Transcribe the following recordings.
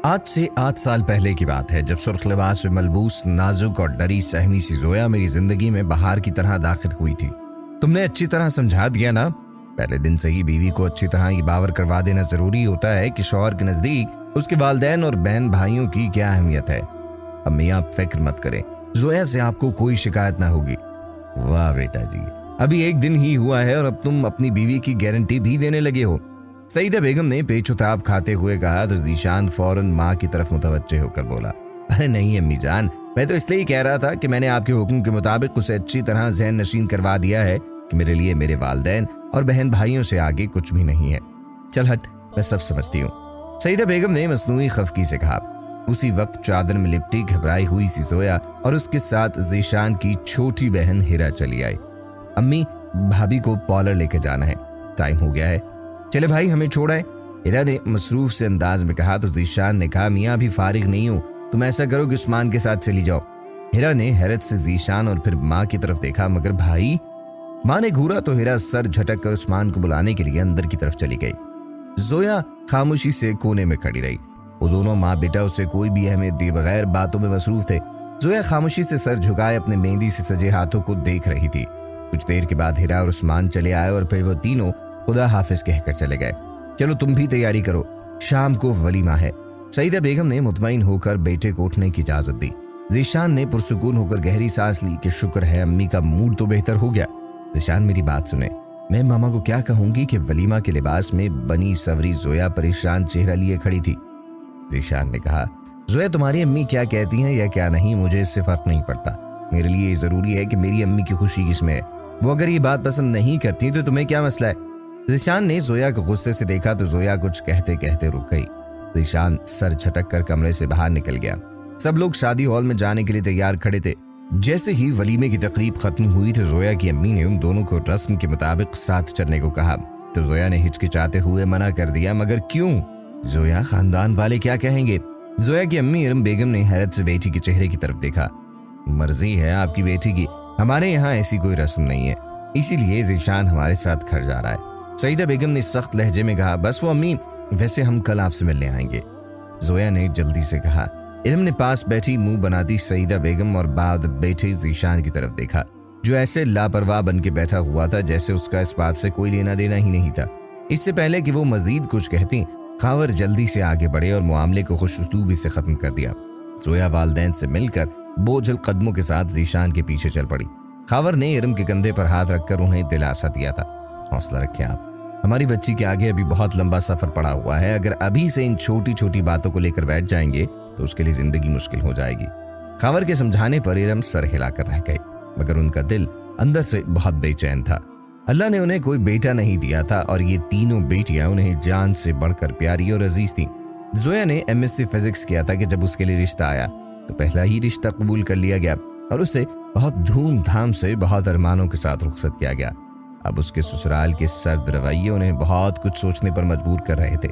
आज से 8 साल पहले की बात है, जब सुर्ख लिबास में मलबूस, नाजुक और डरी सहमी सी जोया मेरी जिंदगी में बहार की तरह दाखिल हुई थी। तुमने अच्छी तरह समझा दिया ना। पहले दिन से ही बीवी को अच्छी तरह ये बावर करवा देना जरूरी होता है कि शौहर के नजदीक उसके वालिदैन और बहन भाइयों की क्या अहमियत है। अम्मी आप फिक्र मत करें, जोया से आपको कोई शिकायत ना होगी। वाह बेटा जी, अभी एक दिन ही हुआ है और अब तुम अपनी बीवी की गारंटी भी देने लगे हो। सईदा बेगम ने पेचुताब खाते हुए कहा तो जीशान फौरन माँ की तरफ मुतवज्जे होकर बोला, अरे नहीं अम्मी जान, मैं तो इसलिए कह रहा था कि मैंने आपके हुक्म के मुताबिक उसे अच्छी तरह ज़हन नशीन करवा दिया है कि मेरे लिए मेरे वालिदैन और बहन भाइयों से आगे कुछ भी नहीं है। चल हट, मैं सब समझती हूँ, सईदा बेगम ने मसनूई खफकी से कहा। उसी वक्त चादर में लिपटी घबराई हुई सी जोया और उसके साथ जीशान की छोटी बहन हिरा चली आई। अम्मी भाभी को पार्लर लेकर जाना है, टाइम हो गया है, चले भाई हमें छोड़ाए, हिरा ने मसरूफ से अंदाज में कहा तो जीशान ने कहा, मियाँ अभी फारिग नहीं हूँ, तुम ऐसा करो कि उस्मान के साथ चली जाओ। हिरा ने हैरत से जीशान और फिर माँ की तरफ देखा, मगर भाई। माँ ने घूरा तो हिरा सर झटक कर उस्मान को बुलाने के लिए अंदर की तरफ चली गई। जोया खामोशी से कोने में खड़ी रही। वो दोनों माँ बेटा उसे कोई भी अहमियत दिए बगैर बातों में मसरूफ थे। जोया खामोशी से सर झुकाए अपने मेहंदी से सजे हाथों को देख रही थी। कुछ देर के बाद हिरा और उस्मान चले आए और फिर वो तीनों खुदा हाफिज कहकर चले गए। चलो तुम भी तैयारी करो, शाम को वलीमा है। सईदा बेगम ने मुतमईन होकर बेटे को उठने की इजाजत दी। जीशान ने पुरसुकून होकर गहरी सांस ली कि शुक्र है अम्मी का मूड तो बेहतर हो गया। जीशान मेरी बात सुने, मैं मामा को क्या कहूंगी कि वलीमा के लिबास में बनी सवरी जोया परेशान चेहरा लिए खड़ी थी। जीशान ने कहा, जोया तुम्हारी अम्मी क्या कहती हैं या क्या नहीं, मुझे इससे फर्क नहीं पड़ता। मेरे लिए जरूरी है कि मेरी अम्मी की खुशी किसमें है। वो अगर ये बात पसंद नहीं करती तो तुम्हें क्या मसला है। जीशान ने जोया को गुस्से से देखा तो जोया कुछ कहते कहते रुक गई। जीशान सर झटक कर कमरे से बाहर निकल गया। सब लोग शादी हॉल में जाने के लिए तैयार खड़े थे। जैसे ही वलीमे की तकरीब खत्म हुई तो जोया की अम्मी ने उन दोनों को रस्म के मुताबिक साथ चलने को कहा तो जोया ने हिचकिचाते हुए मना कर दिया, मगर क्यों? जोया, खानदान वाले क्या कहेंगे? जोया की अम्मी इरम बेगम ने हैरत से बेटी के चेहरे की तरफ देखा। मर्जी है आपकी बेटी की, हमारे यहाँ ऐसी कोई रस्म नहीं है, इसीलिए जीशान हमारे साथ घर जा रहा है। सईदा बेगम ने सख्त लहजे में कहा, बस वो अम्मी, वैसे हम कल आपसे मिलने आएंगे। जोया ने जल्दी से कहा। इरम ने पास बैठी मुंह बनाती सईदा बेगम और बाद बैठे जीशान की तरफ देखा, जो ऐसे लापरवाह बन के बैठा हुआ था जैसे उसका इस बात से कोई लेना देना ही नहीं था। इससे पहले कि वो मजीद कुछ कहती, खावर जल्दी से आगे बढ़े और मामले को खुशउस्लूबी से खत्म कर दिया। जोया वालिदैन से मिलकर बोझल कदमों के साथ जीशान के पीछे चल पड़ी। खावर ने इरम के कंधे पर हाथ रखकर उन्हें दिलासा दिया था, हौसला रखें आप, हमारी बच्ची के आगे अभी बहुत लंबा सफर पड़ा हुआ है। अगर अभी से इन छोटी छोटी बातों को लेकर बैठ जाएंगे तो उसके लिए जिंदगी मुश्किल हो जाएगी। खावर के समझाने पर इरम सर हिलाकर रह गए, मगर उनका दिल अंदर से बहुत बेचैन था। अल्लाह ने उन्हें कोई बेटा नहीं दिया था और ये तीनों बेटियां उन्हें जान से बढ़कर प्यारी और अजीज थीं। जोया ने एमएससी फिजिक्स किया था कि जब उसके लिए रिश्ता आया तो पहला ही रिश्ता कबूल कर लिया गया और उसे बहुत धूमधाम से बहुत अरमानों के साथ रुखसत किया गया। अब उसके ससुराल के सर्द रवैये उन्हें बहुत कुछ सोचने पर मजबूर कर रहे थे।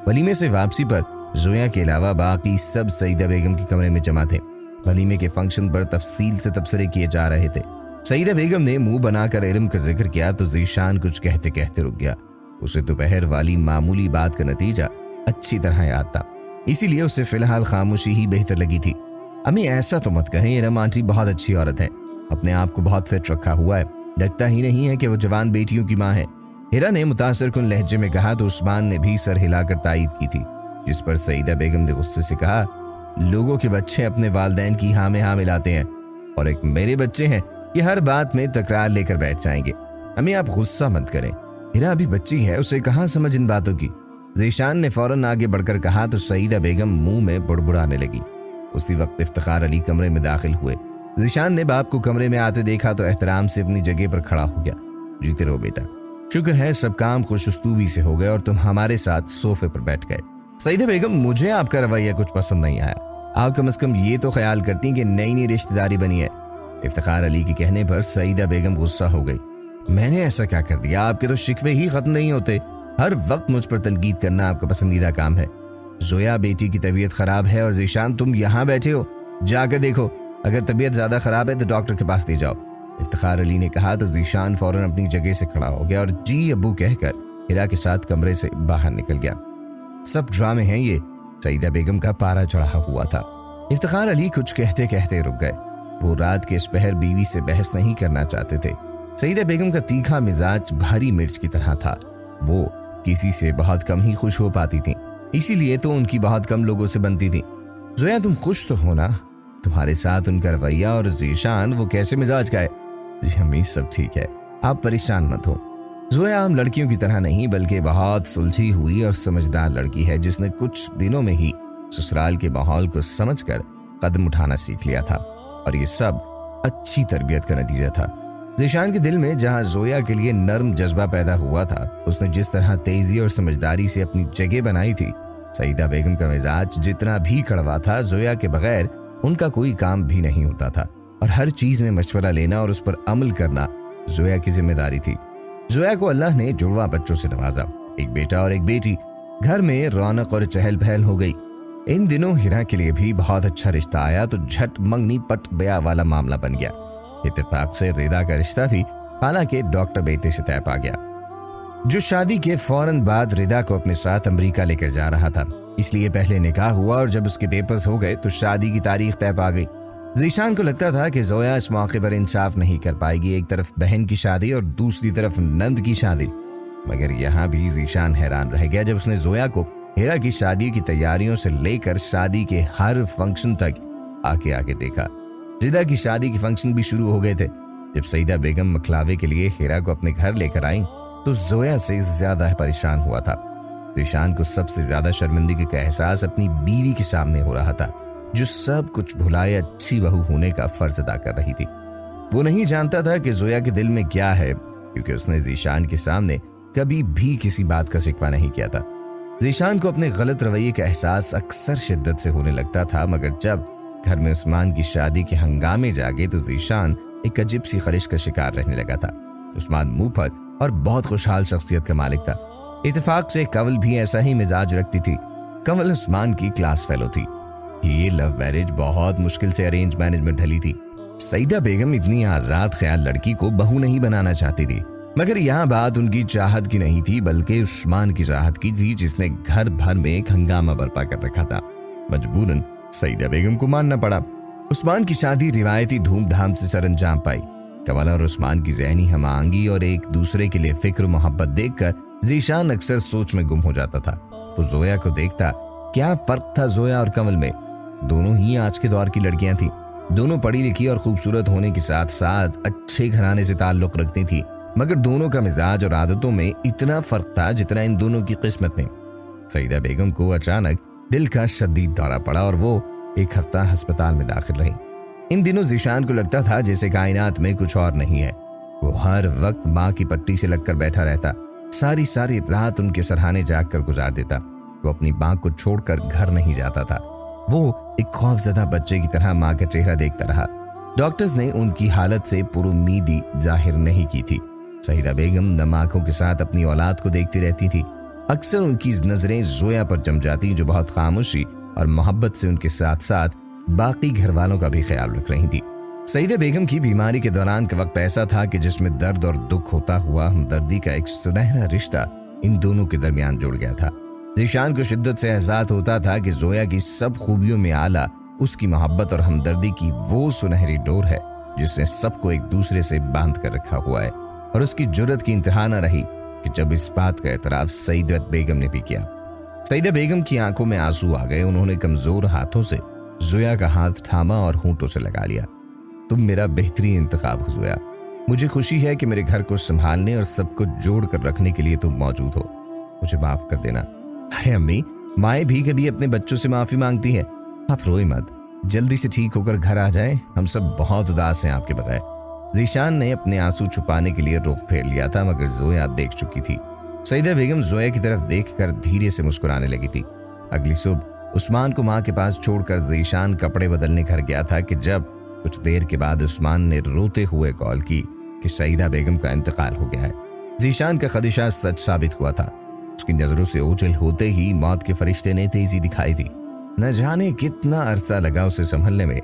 वलीमे से वापसी पर जोया के अलावा बाकी सब सईदा बेगम के कमरे में जमा थे। वलीमे के फंक्शन पर तफसील से तबसरे किए जा रहे थे। सईदा बेगम ने मुंह बनाकर इरम का जिक्र किया तो जीशान कुछ कहते कहते रुक गया। उसे दोपहर वाली मामूली बात का नतीजा अच्छी तरह याद था, इसीलिए उसे फिलहाल खामोशी ही बेहतर लगी थी। अम्मी ऐसा तो मत कहें, इरम आंटी बहुत अच्छी औरत है, अपने आप को बहुत फिट रखा हुआ है, लगता ही नहीं है कि वो जवान बेटियों की माँ है। हिरा ने मुतासर कुन लहजे में कहा तो उस्मान ने भी सर हिलाकर तायीद की थी, जिस पर सईदा बेगम ने गुस्से से कहा, लोगों के बच्चे अपने वालिदैन की हाँ में हाँ मिलाते हैं और एक मेरे बच्चे हैं कि हर बात में तकरार लेकर बैठ जाएंगे। अम्मी आप गुस्सा मत करें, हिरा अभी बच्ची है, उसे कहाँ समझ इन बातों की। जीशान ने फौरन आगे बढ़कर कहा तो सईदा बेगम मुंह में बुड़बुड़ाने लगी। उसी वक्त इफ्तिखार अली कमरे में दाखिल हुए। जीशान ने बाप को कमरे में आते देखा तो एहतराम से अपनी जगह पर खड़ा हो गया। जीते रहो बेटा, शुक्र है सब काम खुशउस्तूबी से हो गए और तुम हमारे साथ सोफे पर बैठ गए। सईदा बेगम मुझे आपका रवैया कुछ पसंद नहीं आया, आप कम से कम ये तो ख्याल करती कि नई नई रिश्तेदारी बनी है। इफ्तिखार अली के कहने पर सईदा बेगम गुस्सा हो गई। मैंने ऐसा क्या कर दिया, आपके तो शिकवे ही खत्म नहीं होते, हर वक्त मुझ पर तनकीद करना आपका पसंदीदा काम है। जोया बेटी की तबीयत खराब है और जीशान तुम यहाँ बैठे हो, जाकर देखो, अगर तबीयत ज्यादा खराब है तो डॉक्टर के पास ले जाओ। इफ्तिखार अली ने कहा तो जीशान फौरन अपनी जगह से खड़ा हो गया और जी अब्बू कहकर हिरा के साथ कमरे से बाहर निकल गया। सब ड्रामे हैं ये, सईदा बेगम का पारा चढ़ा हुआ था। इफ्तिखार अली कुछ कहते कहते रुक गए। वो रात के इस पहर बीवी से बहस नहीं करना चाहते थे। सईदा बेगम का तीखा मिजाज भारी मिर्च की तरह था। वो किसी से बहुत कम ही खुश हो पाती थी, इसीलिए तो उनकी बहुत कम लोगों से बनती थी। जोया, तुम खुश तो हो ना? तुम्हारे साथ उनका रवैया और ज़ीशान, वो कैसे मिजाज का है? जी अम्मी, सब ठीक है, आप परेशान मत हो। जोया आम लड़कियों की तरह नहीं बल्कि बहुत सुलझी हुई और समझदार लड़की है, जिसने कुछ दिनों में ही ससुराल के माहौल को समझकर कदम उठाना सीख लिया था, और ये सब अच्छी तरबियत का नतीजा था। ज़ीशान के दिल में जहां जोया के लिए नर्म जज्बा पैदा हुआ था, उसने जिस तरह तेजी और समझदारी से अपनी जगह बनाई थी। सईदा बेगम का मिजाज जितना भी कड़वा था, जोया के बगैर उनका कोई काम भी नहीं होता था, और हर चीज में मशवरा लेना और उस पर अमल करना जोया की जिम्मेदारी थी। जोया को अल्लाह ने जुड़वा बच्चों से नवाजा, एक बेटा और एक बेटी। घर में रौनक और चहल पहल हो गई। इन दिनों हिरा के लिए भी बहुत अच्छा रिश्ता आया तो झट मंगनी पट ब्याह वाला मामला बन गया। इत्तेफाक से रिदा का रिश्ता भी हालांकि डॉक्टर बेटे से तय पा गया, जो शादी के फौरन बाद रिदा को अपने साथ अमेरिका लेकर जा रहा था। इसलिए पहले निकाह हुआ और जब उसके पेपर्स हो गए तो शादी की तारीख तय पा गई। ज़ीशान को लगता था कि जोया इस मौके पर इंसाफ नहीं कर पाएगी, एक तरफ बहन की शादी और दूसरी तरफ नंद की शादी। मगर यहाँ भी ज़ीशान हैरान रह गया जब उसने जोया को हिरा की शादी की तैयारियों से लेकर शादी के हर फंक्शन तक आगे आगे देखा। रिदा की शादी के फंक्शन भी शुरू हो गए थे। जब सईदा बेगम मखलावे के लिए हिरा को अपने घर लेकर आई तो जोया से ज्यादा परेशान हुआ था। ज़ीशान को सबसे ज्यादा शर्मिंदगी का एहसास अपनी बीवी के सामने हो रहा था, जो सब कुछ भुलाए अच्छी बहू होने का फर्ज अदा कर रही थी। वो नहीं जानता था कि जोया के दिल में क्या है, क्योंकि उसने ज़ीशान के सामने कभी भी किसी बात का शिकवा नहीं किया था। ज़ीशान को अपने गलत रवैये का एहसास अक्सर शिद्दत से होने लगता था, मगर जब घर में उस्मान की शादी के हंगामे जागे तो ज़ीशान एक अजीब सी खलिश का शिकार रहने लगा था। उस्मान मुंह पर और बहुत खुशहाल शख्सियत का मालिक था। इत्तेफाक से कंवल भी ऐसा ही मिजाज रखती थी। कंवल उस्मान की क्लास फेलो थी। ये लव मैरिज बहुत मुश्किल से अरेंज मैरिज में ढली थी। सईदा बेगम इतनी आजाद ख्याल लड़की को बहू नहीं बनाना चाहती थी, मगर यहाँ बात उनकी चाहत की नहीं थी बल्कि उस्मान की चाहत की थी, जिसने घर भर में एक हंगामा बर्पा कर रखा था। मजबूरन सईदा बेगम को मानना पड़ा। उस्मान की शादी रिवायती धूमधाम से सरंजाम पाई। कंवल और उस्मान की ज़हनी हमांगी और एक दूसरे के लिए फिक्र मोहब्बत देखकर ज़ीशान अक्सर सोच में गुम हो जाता था। तो जोया को देखता, क्या फर्क था जोया और कंवल में। दोनों ही आज के दौर की लड़कियां थीं। दोनों पढ़ी लिखी और खूबसूरत होने के साथ साथ अच्छे घराने से ताल्लुक रखती थी, मगर दोनों का मिजाज और आदतों में इतना फर्क था जितना इन दोनों की किस्मत में। सईदा बेगम को अचानक दिल का शदीद दौरा पड़ा और वो एक हफ्ता अस्पताल में दाखिल रही। इन दिनों ज़ीशान को लगता था जैसे कायनात में कुछ और नहीं है। वो हर वक्त माँ की पट्टी से लगकर बैठा रहता, सारी सारी रात उनके सरहाने जाग कर गुजार देता। वो अपनी माँ को छोड़कर घर नहीं जाता था। वो एक खौफजदा बच्चे की तरह माँ का चेहरा देखता रहा। डॉक्टर्स ने उनकी हालत से पुरुमीदी जाहिर नहीं की थी। सईदा बेगम नम आंखों के साथ अपनी औलाद को देखती रहती थी। अक्सर उनकी नजरें जोया पर जम जाती, जो बहुत खामोशी और मोहब्बत से उनके साथ साथ बाकी घर वालों का भी ख्याल रख रही थी। सईदा बेगम की बीमारी के दौरान का वक्त ऐसा था कि जिसमें दर्द और दुख होता हुआ हमदर्दी का एक सुनहरा रिश्ता इन दोनों के दरमियान जुड़ गया था। ज़ीशान को शिद्दत से एहसास होता था कि जोया की सब खूबियों में आला उसकी मोहब्बत और हमदर्दी की वो सुनहरी डोर है जिसने सबको एक दूसरे से बांध कर रखा हुआ है। और उसकी जुर्रत की इंतहा न रही कि जब इस बात का एतराफ सईदा बेगम ने भी किया। सईदा बेगम की आंखों में आंसू आ गए। उन्होंने कमजोर हाथों से जोया का हाथ थामा और होंठों से लगा लिया। तुम मेरा बेहतरीन इंतखाब हो जोया। मुझे खुशी है कि मेरे घर को संभालने और सबको जोड़ कर रखने के लिए तुम मौजूद हो। मुझे माफ कर देना। अरे अम्मी, माएँ भी कभी अपने बच्चों से माफी मांगती है। आप रोए मत, जल्दी से ठीक होकर घर आ जाएं। हम सब बहुत उदास हैं आपके बगैर। ज़ीशान ने अपने आंसू छुपाने के लिए रुख फेर लिया था, मगर जोया देख चुकी थी। सईदा बेगम जोया की तरफ देखकर धीरे से मुस्कुराने लगी थी। अगली सुबह उस्मान को माँ के पास छोड़कर ज़ीशान कपड़े बदलने घर गया था कि जब कुछ देर के बाद उस्मान ने रोते हुए कॉल की कि सईदा बेगम का इंतकाल हो गया है। ज़ीशान का खदशा सच साबित हुआ था। उसकी नजरों से ओझल होते ही मौत के फरिश्ते ने तेजी दिखाई थी। न जाने कितना अरसा लगा उसे संभलने में।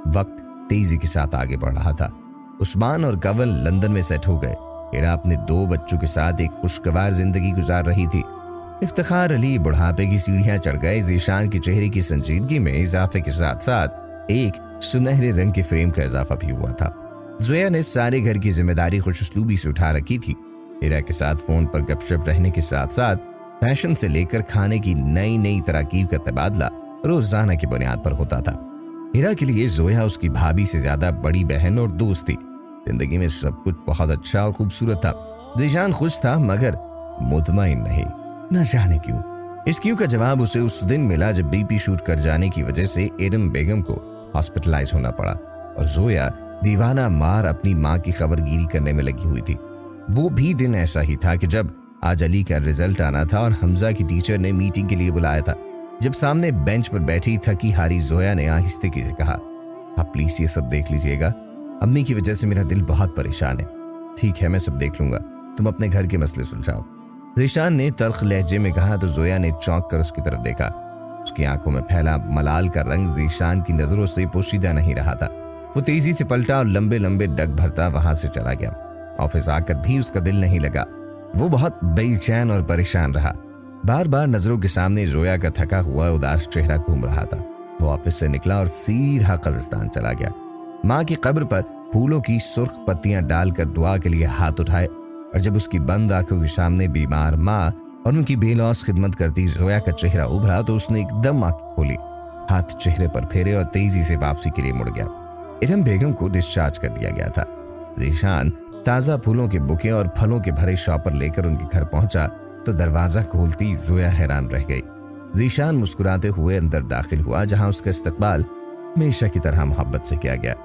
वक्त तेजी के साथ आगे बढ़ रहा था। उस्मान और कंवल लंदन में सेट हो गए। हिरा अपने 2 बच्चों के साथ एक खुशगवार जिंदगी गुजार रही थी। इफ्तिखार अली बुढ़ापे की सीढ़ियां चढ़ गए। ज़ीशान के चेहरे की संजीदगी में इजाफे के साथ साथ एक सुनहरे रंग के फ्रेम का इजाफा भी हुआ था। जोया ने सारे घर की जिम्मेदारी खुशउस्लूबी से उठा रखी थी। हीरा के साथ फोन पर गपशप रहने के साथ साथ फैशन से लेकर खाने की नई नई तरकीब का तबादला रोजाना की बुनियाद पर होता था। हीरा के लिए जोया उसकी भाभी से ज्यादा बड़ी बहन और दोस्त थी। जिंदगी में सब कुछ बहुत अच्छा और खूबसूरत था। ज़ीशान खुश था मगर मुतमईन नहीं, न जाने क्यों। इस क्यों का जवाब उसे उस दिन मिला जब बीपी शूट कर जाने की वजह से एरम बेगम को हॉस्पिटलाइज होना पड़ा और जोया दीवाना मार अपनी माँ की खबरगिरी करने में लगी हुई थी। वो भी दिन ऐसा ही था कि जब आज अली का रिजल्ट आना था और हमजा की टीचर ने मीटिंग के लिए बुलाया था। जब सामने बेंच पर बैठी थकी हारी जोया ने आहिस्ते से कहा, आप प्लीज ये सब देख लीजिएगा, अम्मी की वजह से मेरा दिल बहुत परेशान है। ठीक है, मैं सब देख लूंगा, तुम अपने घर के मसले सुलझाओ। ज़ीशान ने तल्ख लहजे में कहा तो जोया ने चौंक कर उसकी तरफ देखा। उसकी आंखों में फैला मलाल का रंग ज़ीशान की नजरों से पोशीदा नहीं रहा था। वो तेजी से पलटा और लंबे लंबे डग भरता वहां से चला गया। ऑफिस आकर भी उसका दिल नहीं लगा। वो बहुत बेचैन और परेशान रहा। बार बार नजरों के सामने जोया का थका हुआ उदास चेहरा घूम रहा था। वो ऑफिस से निकला और सीधा कब्रिस्तान चला गया। माँ की कब्र पर फूलों की सुर्ख पत्तियां डालकर दुआ के लिए हाथ उठाए और जब उसकी बंद आंखों के सामने बीमार माँ और उनकी बेलौस खिदमत करती जोया का चेहरा उभरा तो उसने एकदम आंख खोली, हाथ चेहरे पर फेरे और तेजी से वापसी के लिए मुड़ गया। इरम बेगम को डिस्चार्ज कर दिया गया था। ज़ीशान ताज़ा फूलों के बुके और फलों के भरे शॉपर लेकर उनके घर पहुंचा तो दरवाजा खोलती जोया हैरान रह गई। ज़ीशान मुस्कुराते हुए अंदर दाखिल हुआ जहां उसका इस्तकबाल हमेशा की तरह मोहब्बत से किया गया।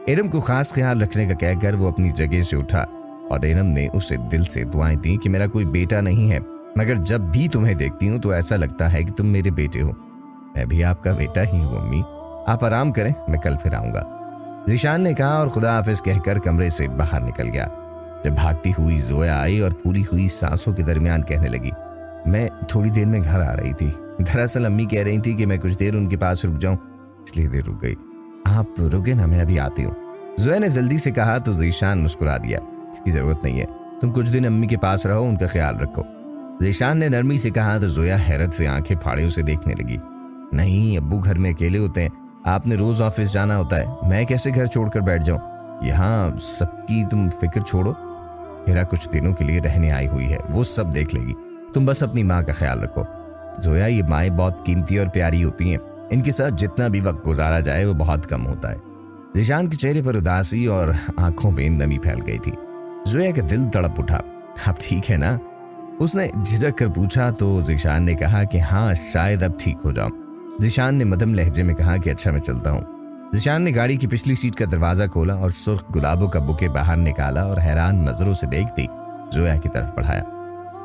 इरम को खास ख्याल रखने का कहकर वो अपनी जगह से उठा और इरम ने उसे दिल से दुआएं दी कि मेरा कोई बेटा नहीं है, मगर जब भी तुम्हें देखती हूँ तो ऐसा लगता है कि तुम मेरे बेटे हो। मैं भी आपका बेटा ही हूँ अम्मी, आप आराम करें, मैं कल फिर आऊंगा। ज़ीशान ने कहा और खुदा हाफिज कहकर कमरे से बाहर निकल गया। जब भागती हुई जोया आई और फूली हुई सांसों के दरमियान कहने लगी, मैं थोड़ी देर में घर आ रही थी। दरअसल अम्मी कह रही थी कि मैं कुछ देर उनके पास रुक जाऊं, इसलिए देर रुक गई। आप रुके ना, मैं अभी आती हूँ। जोया ने जल्दी से कहा तो ज़ीशान मुस्कुरा दिया, इसकी जरूरत नहीं है, तुम कुछ दिन अम्मी के पास रहो, उनका ख्याल रखो। ज़ीशान ने नरमी से कहा तो जोया हैरत से आंखें फाड़े उसे देखने लगी। नहीं, अब्बू घर में अकेले होते हैं, आपने रोज ऑफिस जाना होता है, मैं कैसे घर छोड़कर बैठ जाऊं। यहाँ सबकी तुम फिक्र छोड़ो, मेरा कुछ दिनों के लिए रहने आई हुई है, वो सब देख लेगी, तुम बस अपनी माँ का ख्याल रखो। जोया, ये माएँ बहुत कीमती और प्यारी होती हैं, इनके साथ जितना भी वक्त गुजारा जाए वो बहुत कम होता है। ज़ीशान के चेहरे पर उदासी और आंखों में नमी फैल गई थी। जोया का दिल तड़प उठा। आप ठीक है ना, उसने झिझक कर पूछा तो ज़ीशान ने कहा कि हाँ, शायद अब ठीक हो जाऊं। ज़ीशान ने मदम लहजे में कहा कि अच्छा, मैं चलता हूँ। ज़ीशान ने गाड़ी की पिछली सीट का दरवाजा खोला और सुर्ख गुलाबों का बुके बाहर निकाला और हैरान नजरों से देखती जोया की तरफ बढ़ाया।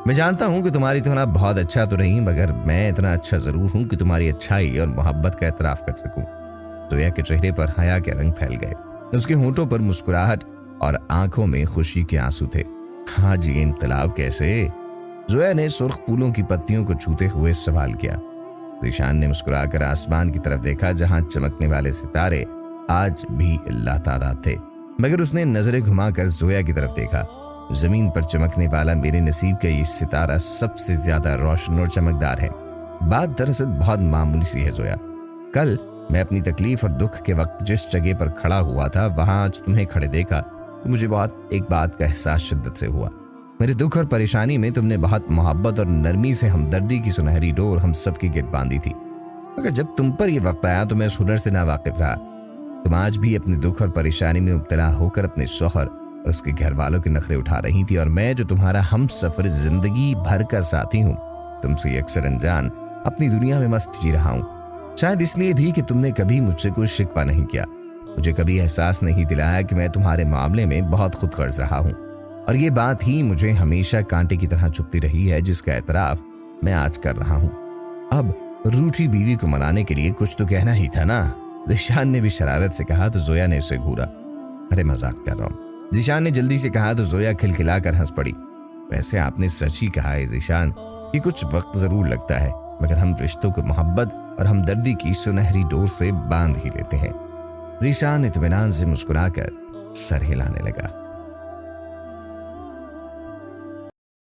मैं जानता हूँ कि तुम्हारी तरह बहुत अच्छा तो नहीं, मगर मैं इतना अच्छा जरूर हूँ कि तुम्हारी अच्छाई और मोहब्बत का एतराफ कर सकूं। जोया के चेहरे पर हया के रंग फैल गए, उसके होंठों पर मुस्कुराहट और आंखों में खुशी के आंसू थे। हाँ जी, इनकलाब कैसे? जोया ने सुर्ख फूलों की पत्तियों को छूते हुए सवाल किया। ज़ीशान ने मुस्कुराकर आसमान की तरफ देखा जहां चमकने वाले सितारे आज भी लातादाद थे, मगर उसने नजरें घुमाकर जोया की तरफ देखा। जमीन पर चमकने वाला मेरे नसीब का ये सितारा सबसे ज्यादा रोशन और चमकदार है। बात दरअसल बहुत मामूली सी है जोया। कल मैं अपनी तकलीफ और दुख के वक्त जिस जगह पर खड़ा हुआ था वहां आज तुम्हें खड़े देखा तो मुझे बहुत एक बात का एहसास शिद्दत से हुआ। मेरे दुख और परेशानी में तुमने बहुत मोहब्बत और नरमी से हमदर्दी की सुनहरी डोर हम सबकी गिरद बांधी थी, मगर जब तुम पर यह वक्त आया तो मैं उस हुनर से ना वाकिफ रहा। तुम आज भी अपने दुख और परेशानी में मुब्तला होकर अपने शौहर और उसके घर वालों के नखरे उठा रही थी, और मैं जो तुम्हारा हम सफर जिंदगी भर का साथी हूँ, तुमसे अक्सर अनजान अपनी दुनिया में मस्त जी रहा हूँ। शायद इसलिए भी कि तुमने कभी मुझसे कोई शिकवा नहीं किया, मुझे कभी एहसास नहीं दिलाया कि मैं तुम्हारे मामले में बहुत खुद गर्ज रहा हूँ, और ये बात ही मुझे हमेशा कांटे की तरह चुभती रही है, जिसका एतराफ मैं आज कर रहा हूँ। अब रूठी बीवी को मनाने के लिए कुछ तो कहना ही था ना, ज़ीशान ने भी शरारत से कहा तो जोया ने उसे घूरा। अरे मजाक कर रहा हूँ, ज़ीशान ने जल्दी से कहा तो जोया खिलखिलाकर हंस पड़ी। वैसे आपने सच ही कहा है ज़ीशान, कि कुछ वक्त जरूर लगता है, मगर हम रिश्तों को मोहब्बत और हमदर्दी की सुनहरी डोर से बांध ही लेते हैं। ज़ीशान इत्मीनान से मुस्कुराकर सर हिलाने लगा।